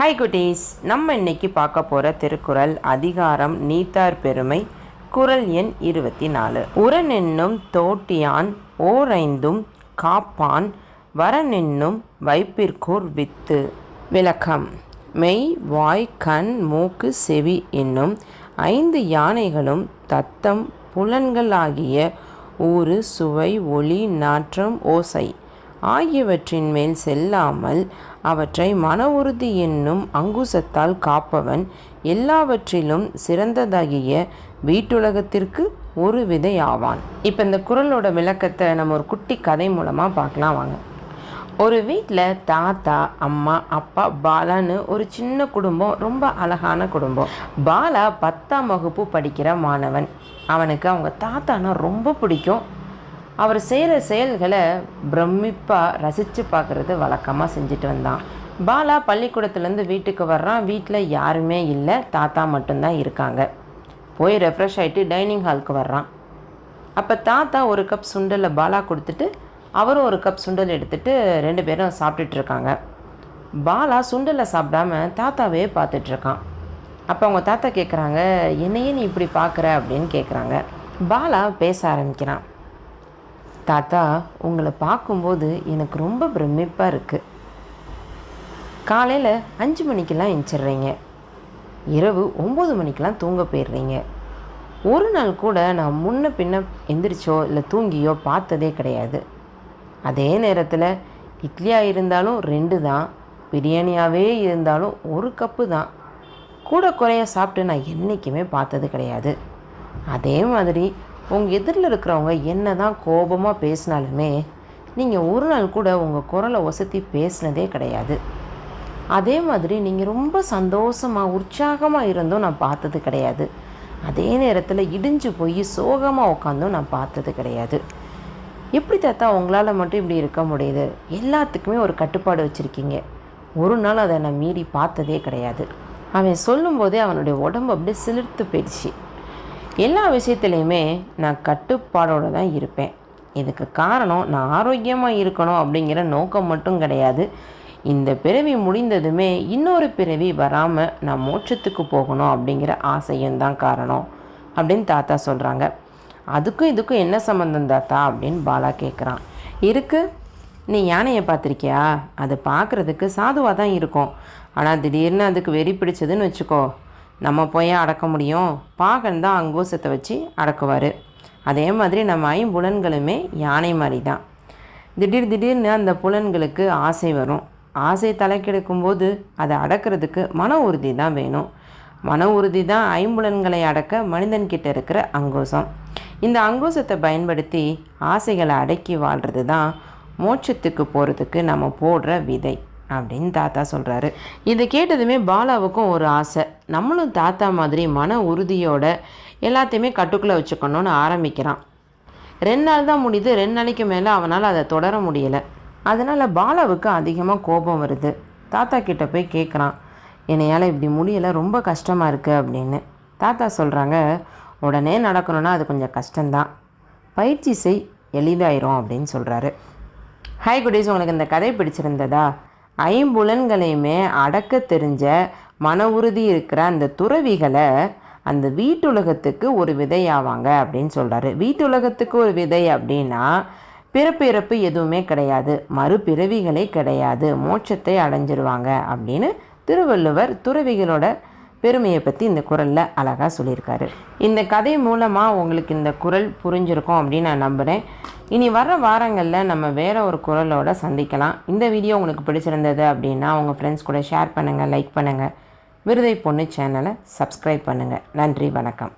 Hi குட்டீஸ், நம்ம இன்னைக்கு பார்க்க போகிற திருக்குறள் அதிகாரம் நீத்தார் பெருமை. குறள் எண் 24. உரனென்னும் தோட்டியான் ஓரைந்தும் காப்பான் வரனென்னும் வைப்பிற்கோர் வித்து. விளக்கம். மெய், வாய், கண், மூக்கு, செவி என்னும் 5 யானைகளும் தத்தம் புலன்களாகிய ஊறு, சுவை, ஒளி, நாற்றம், ஓசை ஆகியவற்றின் மேல் செல்லாமல் அவற்றை மன உறுதி என்னும் அங்குசத்தால் காப்பவன் எல்லாவற்றிலும் சிறந்ததாகிய வீட்டுலகத்திற்கு ஒரு விதை ஆவான். இப்போ இந்த குறளோட விளக்கத்தை நம்ம ஒரு குட்டி கதை மூலமாக பார்க்கலாம் வாங்க. ஒரு வீட்டில் தாத்தா, அம்மா, அப்பா, பாலான்னு ஒரு சின்ன குடும்பம், ரொம்ப அழகான குடும்பம். பாலா 10ஆம் வகுப்பு படிக்கிற மாணவன். அவனுக்கு அவங்க தாத்தானா ரொம்ப பிடிக்கும். அவர் செய்கிற செயல்களை பிரமிப்பாக ரசித்து பார்க்குறது வழக்கமாக செஞ்சுட்டு வந்தான். பாலா பள்ளிக்கூடத்துலேருந்து வீட்டுக்கு வர்றான். வீட்டில் யாருமே இல்லை, தாத்தா மட்டும்தான் இருக்காங்க. போய் ரெஃப்ரெஷ் ஆகிட்டு டைனிங் ஹாலுக்கு வர்றான். அப்போ தாத்தா ஒரு கப் சுண்டலை பாலா கொடுத்துட்டு அவரும் ஒரு கப் சுண்டல் எடுத்துகிட்டு 2 பேரும் சாப்பிட்டுட்ருக்காங்க. பாலா சுண்டலை சாப்பிடாம தாத்தாவே பார்த்துட்ருக்கான். அப்போ அவங்க தாத்தா கேட்குறாங்க, என்னையே நீ இப்படி பார்க்குற அப்படின்னு கேட்குறாங்க. பாலா பேச ஆரம்பிக்கிறான். தாத்தா, உங்களை பார்க்கும்போது எனக்கு ரொம்ப பிரமிப்பாக இருக்குது. காலையில் 5 மணிக்கெல்லாம் எந்திரிச்சிட்றீங்க, இரவு 9 மணிக்கெலாம் தூங்க போயிடுறீங்க. ஒரு நாள் கூட நான் முன்ன பின்ன எந்திரிச்சோ இல்லை தூங்கியோ பார்த்ததே கிடையாது. அதே நேரத்தில் இட்லியாக இருந்தாலும் 2 தான், பிரியாணியாகவே இருந்தாலும் 1 கப்பு தான். கூட குறைய சாப்பிட்டு நான் என்றைக்குமே பார்த்தது கிடையாது. அதே மாதிரி உங்கள் எதிரில் இருக்கிறவங்க என்ன தான் கோபமாக பேசினாலுமே நீங்கள் ஒரு நாள் கூட உங்கள் குரலை ஒசத்தி பேசினதே கிடையாது. அதே மாதிரி நீங்கள் ரொம்ப சந்தோஷமாக உற்சாகமாக இருந்தும் நான் பார்த்தது கிடையாது. அதே நேரத்தில் இடிஞ்சு போய் சோகமாக உட்காந்தும் நான் பார்த்தது கிடையாது. எப்படி தாத்தா உங்களால் மட்டும் இப்படி இருக்க முடியுது? எல்லாத்துக்குமே ஒரு கட்டுப்பாடு வச்சுருக்கீங்க. ஒரு நாள் அதை நான் மீறி பார்த்ததே கிடையாது. அவன் சொல்லும்போதே அவனுடைய உடம்பு அப்படியே சிலிர்த்து போயிடுச்சு. எல்லா விஷயத்துலையுமே நான் கட்டுப்பாடோடு தான் இருப்பேன். இதுக்கு காரணம் நான் ஆரோக்கியமாக இருக்கணும் அப்படிங்கிற நோக்கம் மட்டும் கிடையாது. இந்த பிறவி முடிந்ததுமே இன்னொரு பிறவி வராமல் நான் மோட்சத்துக்கு போகணும் அப்படிங்கிற ஆசையும் தான் காரணம் அப்படின்னு தாத்தா சொல்கிறாங்க. அதுக்கும் இதுக்கும் என்ன சம்மந்தம் தாத்தா அப்படின்னு பாலா கேட்குறான். இருக்குது, நீ யானையை பார்த்துருக்கியா? அது பார்க்குறதுக்கு சாதுவாக தான் இருக்கும். ஆனால் திடீர்னு அதுக்கு வெறி பிடிச்சதுன்னு வச்சுக்கோ, நம்ம போய் அடக்க முடியும்? பாகன் தான் அங்கோசத்தை வச்சு அடக்குவார். அதே மாதிரி நம்ம 5 புலன்களுமே யானை மாதிரி தான். திடீர்னு அந்த புலன்களுக்கு ஆசை வரும். ஆசை தலைக்கெடுக்கும்போது அதை அடக்கிறதுக்கு மன உறுதி தான் வேணும். மன உறுதி தான் 5 புலன்களை அடக்க மனிதன்கிட்ட இருக்கிற அங்கோசம். இந்த அங்கோசத்தை பயன்படுத்தி ஆசைகளை அடக்கி வாழ்கிறது தான் மோட்சத்துக்கு போகிறதுக்கு நம்ம போடுற விதை அப்படின்னு தாத்தா சொல்கிறாரு. இதை கேட்டதுமே பாலாவுக்கும் ஒரு ஆசை. நம்மளும் தாத்தா மாதிரி மன உறுதியோட எல்லாத்தையுமே கட்டுக்குள்ளே வச்சுக்கணும்னு ஆரம்பிக்கிறான். 2 நாள் தான் முடியுது. 2 நாளைக்கு மேலே அவனால் அதை தொடர முடியலை. அதனால் பாலாவுக்கு அதிகமாக கோபம் வருது. தாத்தா கிட்ட போய் கேட்குறான், என்னையால் இப்படி முடியலை, ரொம்ப கஷ்டமாக இருக்குது அப்படின்னு. தாத்தா சொல்கிறாங்க, உடனே நடக்கணும்னா அது கொஞ்சம் கஷ்டம்தான், பயிற்சி செய், எளிதாயிரும் அப்படின்னு சொல்கிறாரு. ஹாய் குட்டீஸ், உங்களுக்கு இந்த கதை பிடிச்சிருந்ததா? 5 புலன்களையுமே அடக்க தெரிஞ்ச மன உறுதி இருக்கிற அந்த துறவிகளை அந்த வீட்டுலகத்துக்கு ஒரு விதையாவாங்க அப்படின்னு சொல்கிறாரு. வீட்டுலகத்துக்கு ஒரு விதை அப்படின்னா பிறப்பு எதுவுமே கிடையாது, மறுபிறவிகளே கிடையாது, மோட்சத்தை அடைஞ்சிருவாங்க அப்படின்னு திருவள்ளுவர் துறவிகளோட பெருமையை பற்றி இந்த குறளில் அழகாக சொல்லியிருக்காரு. இந்த கதை மூலமாக உங்களுக்கு இந்த குறள் புரிஞ்சிருக்கும் அப்படின்னு நான் நம்புகிறேன். இனி வர வாரங்களில் நம்ம வேறு ஒரு குறளோட சந்திக்கலாம். இந்த வீடியோ உங்களுக்கு பிடிச்சிருந்தது அப்படின்னா உங்கள் ஃப்ரெண்ட்ஸ் கூட ஷேர் பண்ணுங்கள், லைக் பண்ணுங்கள். விருதை பொண்ணு சேனலை சப்ஸ்கிரைப் பண்ணுங்கள். நன்றி, வணக்கம்.